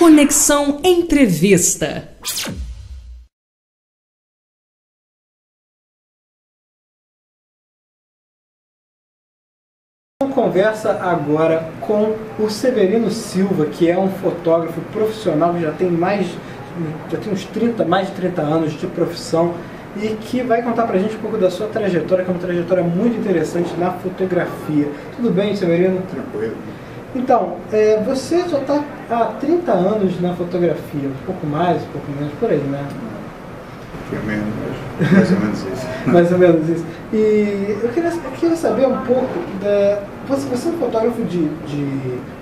Conexão Entrevista. Conversa agora com o Severino Silva, que é um fotógrafo profissional que já tem mais de 30 anos de profissão e que vai contar pra gente um pouco da sua trajetória, que é uma trajetória muito interessante na fotografia. Tudo bem, Severino? Tranquilo. Então, você já está há 30 anos na fotografia, um pouco mais, um pouco menos, por aí, né? Um pouquinho menos, mas mais ou menos isso. Mais ou menos isso. E eu queria saber um pouco Você é um fotógrafo de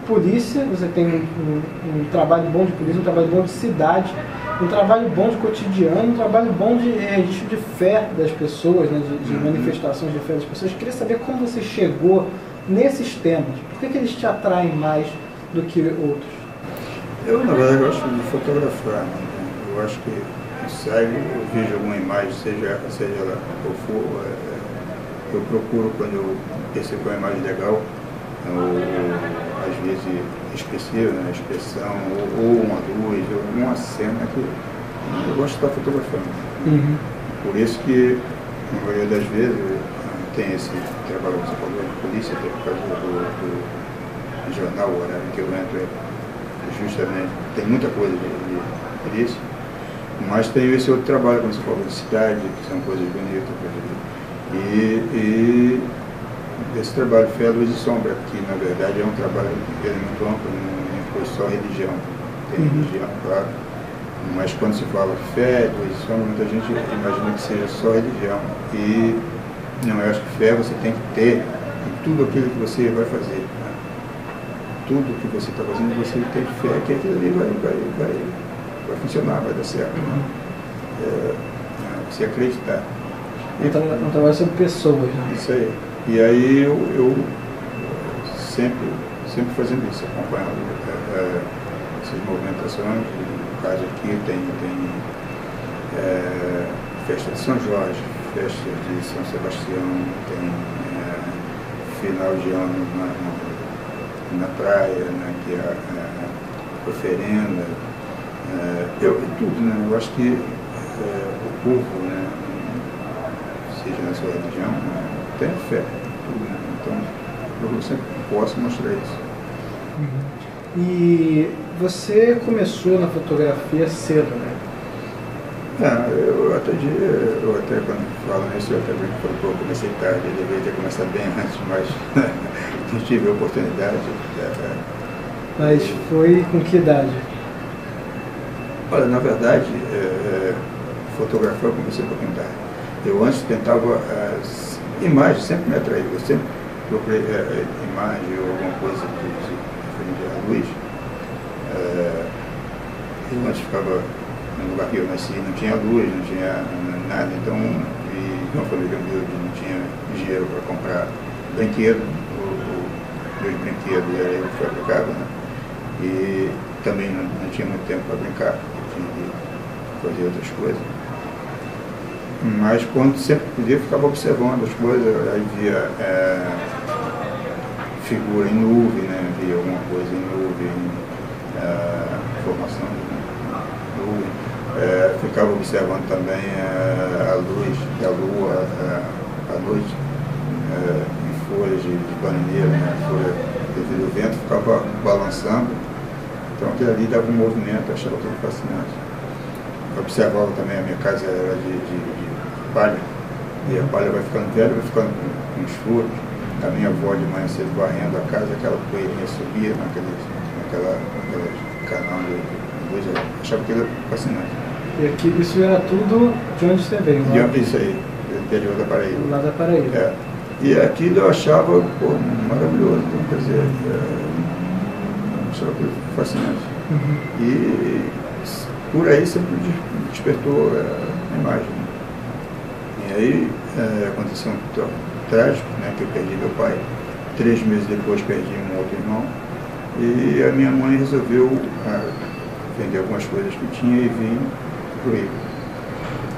polícia, você tem um trabalho bom de polícia, um trabalho bom de cidade, um trabalho bom de cotidiano, um trabalho bom de registro de fé das pessoas, né, de manifestações de fé das pessoas. Eu queria saber como você chegou nesses temas. Por que eles te atraem mais do que outros? Eu, na verdade, gosto de fotografar. Né? Eu acho que eu vejo alguma imagem, seja ela qual for, eu procuro, quando eu percebo uma imagem legal, às vezes expressiva, né, expressão, ou uma luz, ou uma cena que eu gosto de estar fotografando. Uhum. Por isso que, na maioria das vezes, tem esse trabalho que você falou de polícia, até por causa do jornal, o horário que eu entro, justamente, tem muita coisa de polícia, mas tem esse outro trabalho, como você falou, de cidade, que são coisas bonitas, e esse trabalho fé, luz e sombra, que na verdade é um trabalho muito amplo, não foi só religião, tem religião, claro, mas quando se fala fé, luz e sombra, muita gente imagina que seja só religião, e não, eu acho que fé você tem que ter em tudo aquilo que você vai fazer, né? Tudo que você está fazendo, você tem fé que aquilo ali vai funcionar, vai dar certo, né? Você acreditar. Então, um trabalho sobre pessoas, né? Isso aí. E aí eu sempre fazendo isso, acompanhando essas movimentações. No caso aqui tem festa de São Jorge, festa de São Sebastião, tem final de ano na praia, né, que é a oferenda, tudo, né? Eu acho que o povo, né, seja na sua religião, né, tem fé, tudo, né? Então eu sempre posso mostrar isso. Uhum. E você começou na fotografia cedo, né? Eu até quando falo nisso, eu até brinco que eu comecei tarde, eu deveria ter começado bem antes, mas não tive a oportunidade. Mas foi com que idade? Olha, na verdade, fotografar eu comecei um pouquinho tarde. Eu antes tentava, imagens sempre me atraiu, eu sempre procurei imagem ou alguma coisa referente à luz. Eu antes ficava no lugar que eu nasci, não tinha luz, não tinha nada, então, e uma família humilde, não tinha dinheiro para comprar brinquedo, meus brinquedos era eu que fabricava, né? E também não tinha muito tempo para brincar, tinha que fazer outras coisas. Mas quando sempre podia, ficava observando as coisas, aí via figura em nuvem, né? Via alguma coisa em nuvem, formação de nuvem. Ficava observando também a luz da lua à noite, em folhas de bananeira, né? Folha, devido ao vento, ficava balançando. Então aquilo ali dava um movimento, eu achava tudo fascinante. Eu observava também, a minha casa era de palha, e a palha vai ficando velha, vai ficando com os furos. A minha avó de manhã cedo varrendo a casa, aquela poeirinha subia naquela canal de luz, eu achava aquilo fascinante. E aqui, isso era tudo de onde você veio? Lá? Isso aí, do interior da Paraíba. Lá da Paraíba. E aquilo eu achava maravilhoso, então, quer dizer, eu achava aquilo fascinante. Uhum. E por aí sempre despertou a imagem. E aí aconteceu um trágico, né, que eu perdi meu pai. 3 meses depois perdi um outro irmão. E a minha mãe resolveu vender algumas coisas que tinha e vir para o Rio.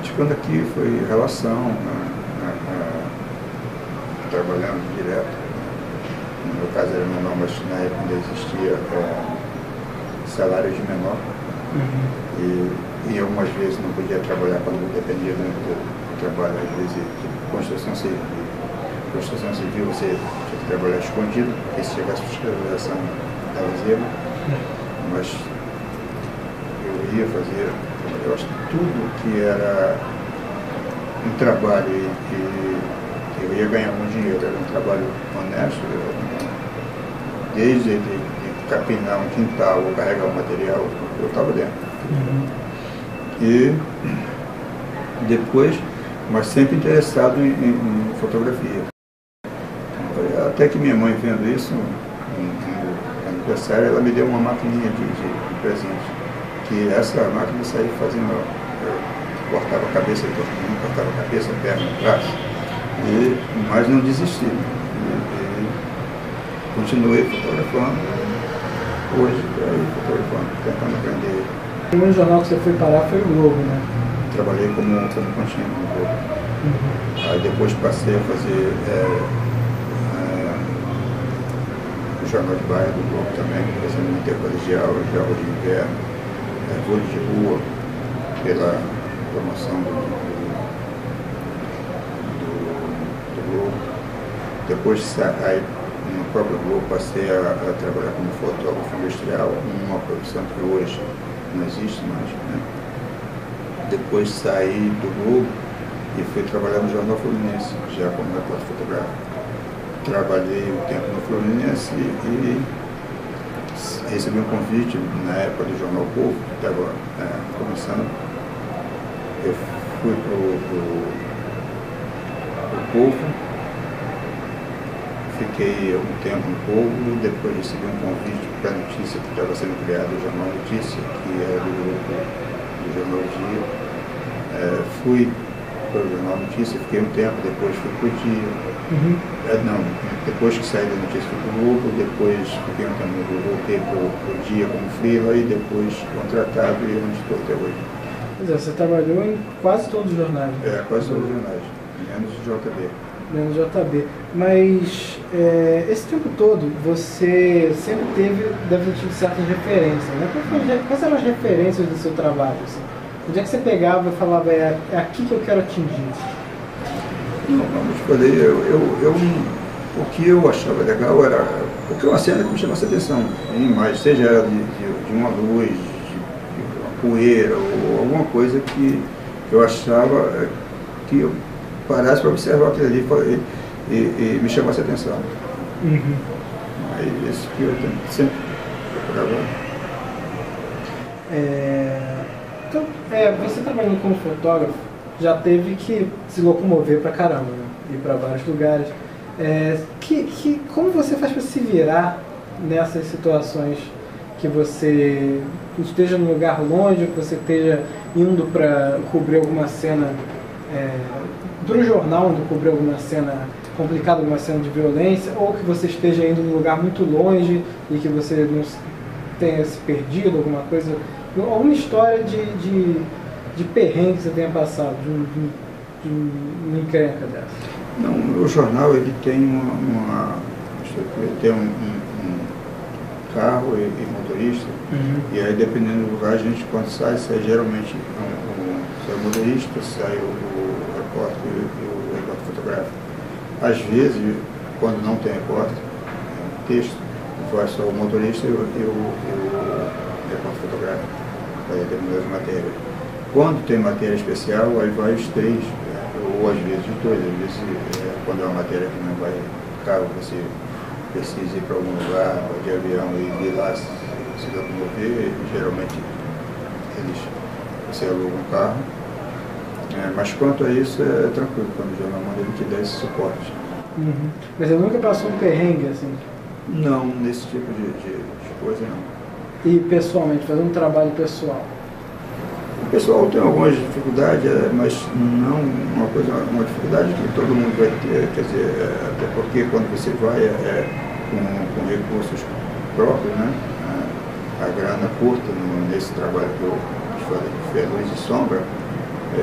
Ficando aqui foi relação, trabalhando direto. No meu caso era normal, mas na época ainda existia salários de menor. E algumas vezes não podia trabalhar quando dependia do trabalho, às vezes de construção civil. Construção civil você tinha que trabalhar escondido, porque se chegasse a fiscalização da zero. Mas eu ia fazer, eu acho que tudo que era um trabalho e eu ia ganhar algum dinheiro, era um trabalho honesto, desde de capinar um quintal ou carregar um material, eu estava dentro. E depois, mas sempre interessado em fotografia. Até que minha mãe, vendo isso, no aniversário, ela me deu uma maquininha de presente. Que essa máquina saía fazendo, eu cortava a cabeça de todo mundo, cortava a cabeça, a perna, o braço. Mas não desisti. E continuei fotografando. Hoje, fotografando, tentando aprender. O primeiro jornal que você foi parar foi o Globo, né? Trabalhei como contínuo no Globo. Aí depois passei a fazer o Jornal de Bairro do Globo também, fazendo no intercolegial, jogos de inverno, vôlei de rua, pela promoção do Globo. Depois, aí, no próprio Globo, passei a trabalhar como fotógrafo industrial, uma profissão que hoje não existe mais, né? Depois saí do Globo e fui trabalhar no Jornal Fluminense, já como repórter fotográfico. Trabalhei um tempo no Fluminense e recebi um convite na época do Jornal Povo, que estava começando. Eu fui para o Povo, fiquei um tempo no Povo, depois recebi um convite para a Notícia, que estava sendo criado o Jornal Notícia, que era do grupo do Jornal Dia. Fui para o Jornal Notícia, fiquei um tempo, depois fui para o Dia. Depois que saí da Notícia fui para o Globo, depois fiquei um tempo no Globo, voltei para o Dia como freela e depois contratado e onde estou até hoje. Pois é, você trabalhou em quase todos os jornais. Quase todos os jornais, menos o JB. Menos JB. Mas esse tempo todo você sempre deve ter tido certas referências, né? Quais eram as referências do seu trabalho? Assim? Onde é que você pegava e falava, é aqui que eu quero atingir? Não, como eu te falei, o que eu achava legal era porque uma cena que me chamasse a atenção, mas seja de uma luz, de uma poeira ou alguma coisa que eu achava que eu parasse para observar aquilo ali e me chamasse a atenção. Mas isso que eu sempre procurava. Então, você trabalhando como fotógrafo, já teve que se locomover pra caramba, né? Ir para vários lugares. Como você faz para se virar nessas situações que você esteja num lugar longe, que você esteja indo para cobrir alguma cena, para o jornal, indo cobrir alguma cena complicada, alguma cena de violência, ou que você esteja indo num lugar muito longe e que você não tenha se perdido, alguma coisa, alguma história de perrengue que você tenha passado, de uma encrenca dessa? Não, o jornal ele tem um carro e motorista, e aí dependendo do lugar a gente quando sai geralmente sai o motorista, sai o repórter e o repórter fotográfico. Às vezes, quando não tem repórter, texto, vai só o motorista e o repórter fotográfico para determinadas matérias. Quando tem matéria especial, aí vai os três, ou às vezes os dois. Às vezes, quando é uma matéria que não vai carro, você precisa ir para algum lugar, de avião e ir lá se locomover, geralmente você aluga um carro. Mas quanto a isso, é tranquilo, quando o jornal manda ele te dá esse suporte. Mas você nunca passou um perrengue assim? Não, nesse tipo de coisa não. E pessoalmente, fazendo um trabalho pessoal? O pessoal tem algumas dificuldades, mas não uma dificuldade que todo mundo vai ter, quer dizer, até porque quando você vai com recursos próprios, né? A grana curta nesse trabalho que eu falei, que foi luz e sombra,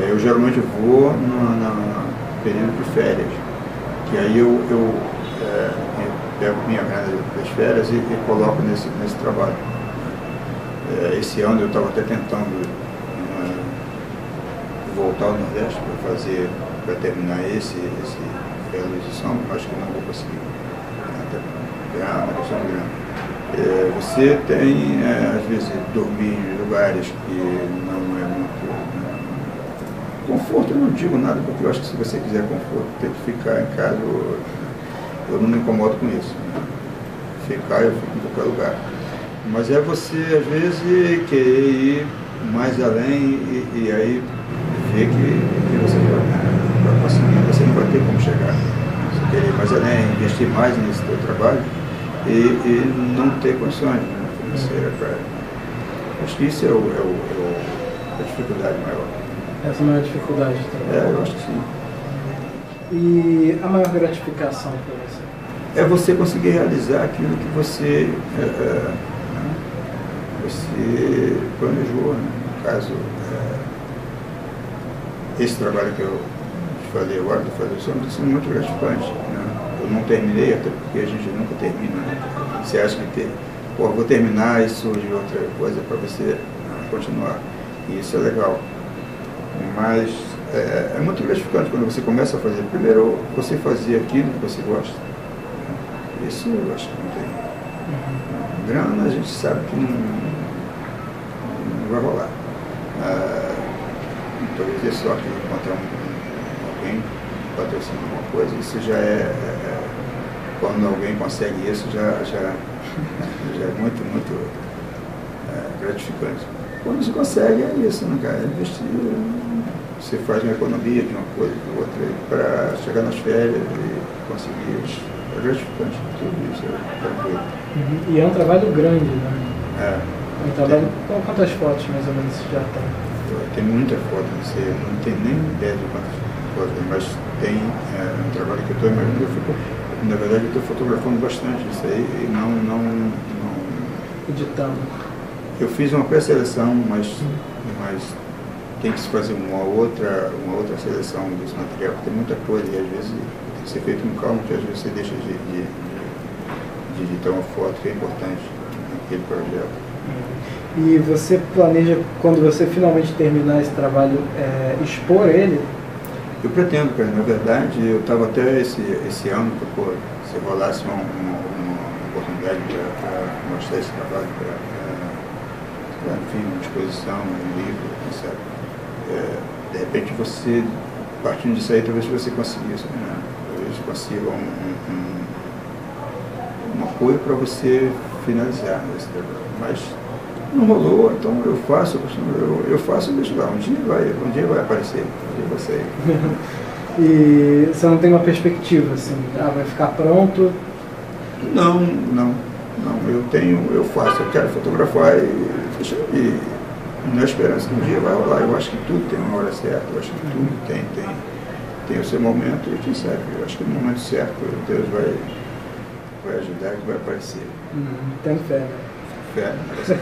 eu geralmente vou no período de férias, que aí eu pego minha grana das férias e coloco nesse trabalho. Esse ano eu estava até tentando voltar ao Nordeste para terminar esse Belo de São, acho que não vou conseguir. É uma questão grande. Você tem, às vezes, dormir em lugares que não é muito... Conforto, eu não digo nada, porque eu acho que se você quiser conforto, tem que ficar em casa. Eu não me incomodo com isso. Ficar, eu fico em qualquer lugar. Mas é você, às vezes, querer ir mais além e aí ver que você vai conseguir, você não vai ter como chegar. Você querer ir mais além, investir mais nesse seu trabalho e não ter condições financeiras para... Acho que isso é a dificuldade maior. Essa é a maior dificuldade do trabalho? Eu acho que sim. E a maior gratificação para você? É você conseguir realizar aquilo que você planejou, né? No caso, esse trabalho que eu te falei agora, está sendo muito gratificante. Né? Eu não terminei, até porque a gente nunca termina. Né? Você acha que vou terminar e surge outra coisa para você continuar. E isso é legal. Mas é muito gratificante quando você começa a fazer. Primeiro, você fazer aquilo que você gosta. Isso eu acho que não tem. Grana a gente sabe que não vai rolar. Talvez dê sorte de encontrar alguém patrocinando alguma coisa. Isso já quando alguém consegue isso, já é muito, muito gratificante. Quando você consegue, é isso, né, cara? Investir, você faz uma economia de uma coisa, de outra, para chegar nas férias e conseguir. É gratificante, tudo isso é tranquilo. E é um trabalho grande, né? É um trabalho. Quantas fotos mais ou menos já tem? Tem muita foto, você não tem nem ideia de quantas fotos tem, mas tem um trabalho que eu estou imaginando. Na verdade, eu estou fotografando bastante isso aí e não editando. Eu fiz uma pré-seleção, mas tem que se fazer uma outra seleção desse material, porque tem muita coisa e às vezes tem que ser feito com calma, porque às vezes você deixa de editar uma foto que é importante naquele projeto. E você planeja, quando você finalmente terminar esse trabalho, expor ele? Eu pretendo, cara. Na verdade, eu estava até esse ano, se rolasse uma oportunidade para mostrar esse trabalho, enfim, uma exposição, um livro, etc. De repente você, partindo disso aí, talvez você consiga, né? Talvez consiga um apoio para você finalizar esse trabalho. Mas não rolou, então eu faço e deixo lá. Um dia vai aparecer, um dia vai sair. E você não tem uma perspectiva, assim, vai ficar pronto? Não, eu faço, eu quero fotografar e deixa eu ir. Na esperança que um dia vai rolar. Eu acho que tudo tem uma hora certa, eu acho que tudo tem o seu momento e quem sabe, eu acho que no momento certo Deus vai ajudar e vai aparecer. Tem fé, né? Fé, já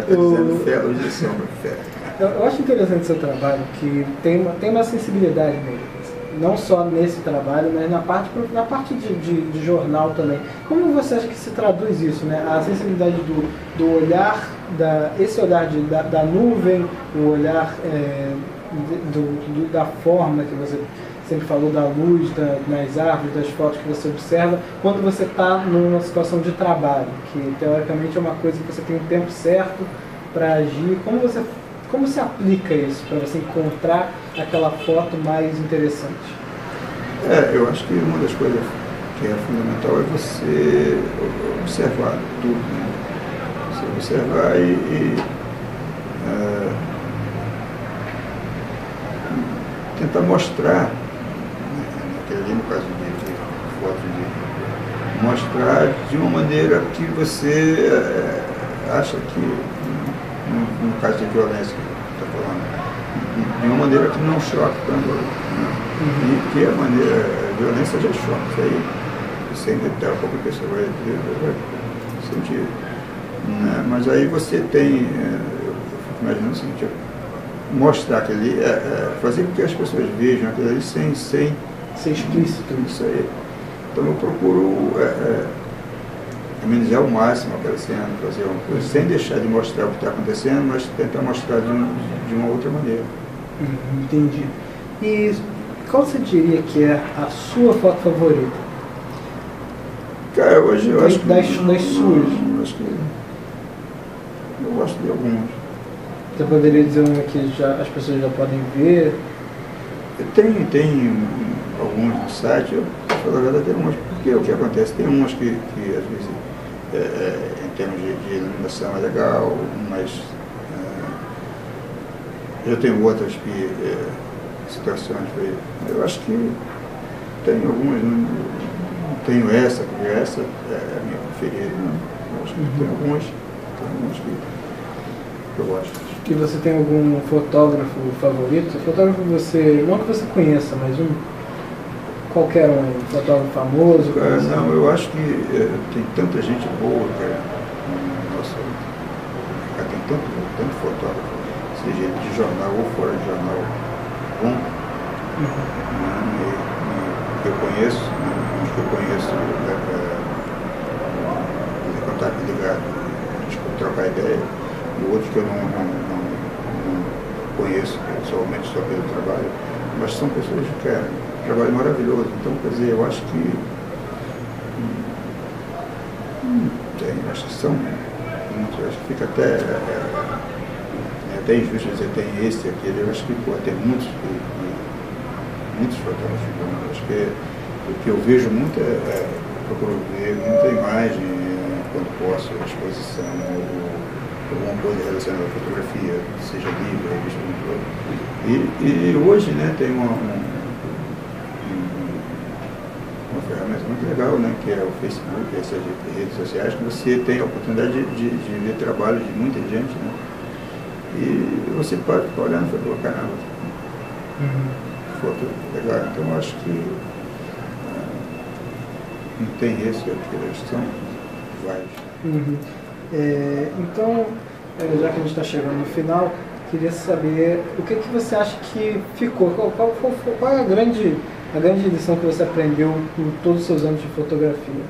está dizendo fé, hoje é sombra, fé. Eu acho interessante o seu trabalho, que tem uma sensibilidade nele. Não só nesse trabalho, mas na parte de jornal também. Como você acha que se traduz isso, né? A sensibilidade do olhar, esse olhar da nuvem, o olhar da forma que você sempre falou, da luz, nas árvores, das fotos que você observa, quando você está numa situação de trabalho, que teoricamente é uma coisa que você tem um tempo certo para agir. Como se aplica isso para você encontrar aquela foto mais interessante? Eu acho que uma das coisas que é fundamental é você observar tudo, né? Você observar e tentar mostrar, naquele no caso de foto, mostrar de uma maneira que você acha que, no caso de violência que está falando, de uma maneira que não choque tanto, né? E que a violência já choca, isso aí, você ainda dá a pouca pessoa vai sentir, né? Mas aí você tem, eu fico imaginando o seguinte, mostrar aquilo ali, fazer com que as pessoas vejam aquilo ali sem ser explícito. Isso aí. Então eu procuro amenizar ao máximo aquela cena, fazer uma coisa, sem deixar de mostrar o que está acontecendo, mas tentar mostrar de uma outra maneira. Entendi. E qual você diria que é a sua foto favorita? Cara, hoje eu acho que... Das suas. Eu acho que... Eu gosto de algumas. Você poderia dizer uma que as pessoas já podem ver? Tem alguns no site, eu falo a verdade, tem umas, porque o que acontece, tem umas que às vezes, em termos de iluminação é legal, mas eu tenho outras que, situações, eu acho que tem algumas, não tenho essa, porque essa é a minha preferida, né? Eu acho que tem algumas que eu gosto. E você tem algum fotógrafo favorito? Fotógrafo você, não que você conheça, mas qualquer um fotógrafo famoso? Não, eu acho que tem tanta gente boa, cara. Nossa, tem tanto fotógrafo, seja de jornal ou fora de jornal, bom. Que eu conheço, uns que eu conheço, contato ligado, trocar ideia, e outros que eu não conheço pessoalmente, só pelo trabalho, mas são pessoas que querem trabalho maravilhoso. Então, quer dizer, eu acho que acho que são muitos, acho que fica até injusto dizer tem esse, aquele, eu acho que tem muitos fotógrafos bons. Acho que o que eu vejo muito procuro ver muita imagem quando posso, exposição, alguma coisa relacionada à fotografia, seja livro, revista, e hoje, né, tem uma ferramenta muito legal, né, que é o Facebook, essas redes sociais, que você tem a oportunidade de ver trabalho de muita gente, né, e você pode ficar olhando e falar, caramba, foto legal. Então eu acho que não tem esse, acho que são vários. Então, já que a gente está chegando no final, queria saber o que você acha que ficou, qual é a grande lição que você aprendeu por todos os seus anos de fotografia?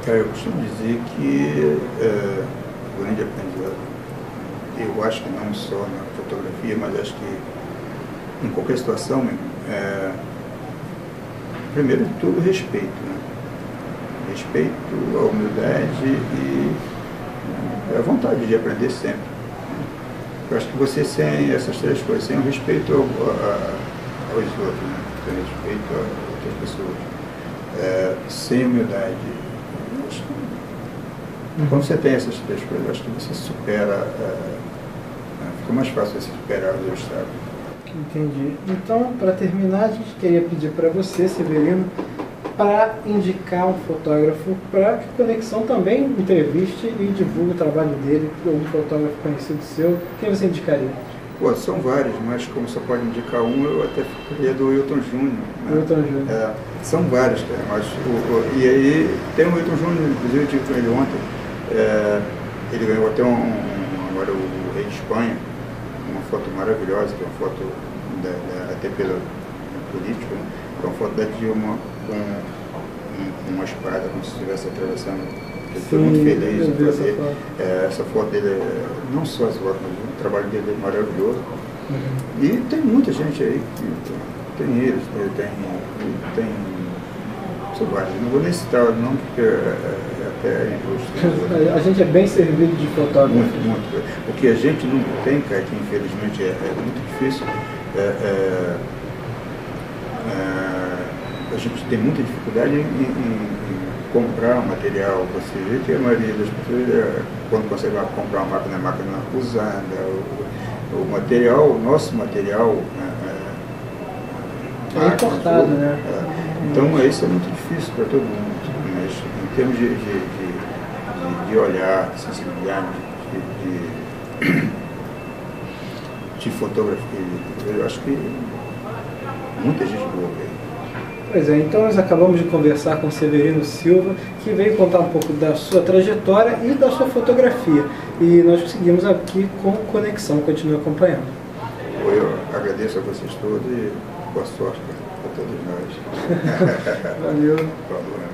Eu costumo dizer que o grande aprendizado, eu acho que não só na fotografia, mas acho que em qualquer situação, primeiro de tudo, respeito, né? Respeito, a humildade e a vontade de aprender sempre. Eu acho que você, sem essas três coisas, sem o respeito aos outros, né? Sem respeito a outras pessoas, sem humildade, eu acho que quando você tem essas três coisas, eu acho que você supera, fica mais fácil você superar os obstáculos. Entendi. Então, para terminar, a gente queria pedir para você, Severino, para indicar um fotógrafo para que a Conexão também entreviste e divulgue o trabalho dele, algum fotógrafo conhecido seu. Quem você indicaria? Pô, são vários, mas como só pode indicar um, eu até ficaria do Wilton Júnior. Né? Wilton Júnior. São vários, cara, mas e aí tem o Wilton Júnior, inclusive eu tive com ele ontem, ele ganhou até agora o Rei de Espanha, uma foto maravilhosa, que é uma foto até pelo político, né? É uma foto da Dilma com uma espada, como se estivesse atravessando. Ele foi muito feliz em fazer essa foto dele, não só essa foto, mas o trabalho dele é maravilhoso. E tem muita gente aí que tem eles, tem são vários. Não vou nem citar o nome porque é até injusto. A gente é bem servido de fotógrafo. Muito. O que a gente não tem, cara, que infelizmente é muito difícil, a gente tem muita dificuldade em comprar material. Você vê que a maioria das pessoas, quando consegue comprar uma máquina usada, o material, o nosso material é importado, né? Então isso é muito difícil para todo mundo, mas em termos de olhar, de sensibilidade, de fotografia, eu acho que muita gente boa aí. Pois é, então nós acabamos de conversar com Severino Silva, que veio contar um pouco da sua trajetória e da sua fotografia. E nós seguimos aqui com Conexão, continue acompanhando. Eu agradeço a vocês todos e boa sorte para todos nós. Valeu. Falou.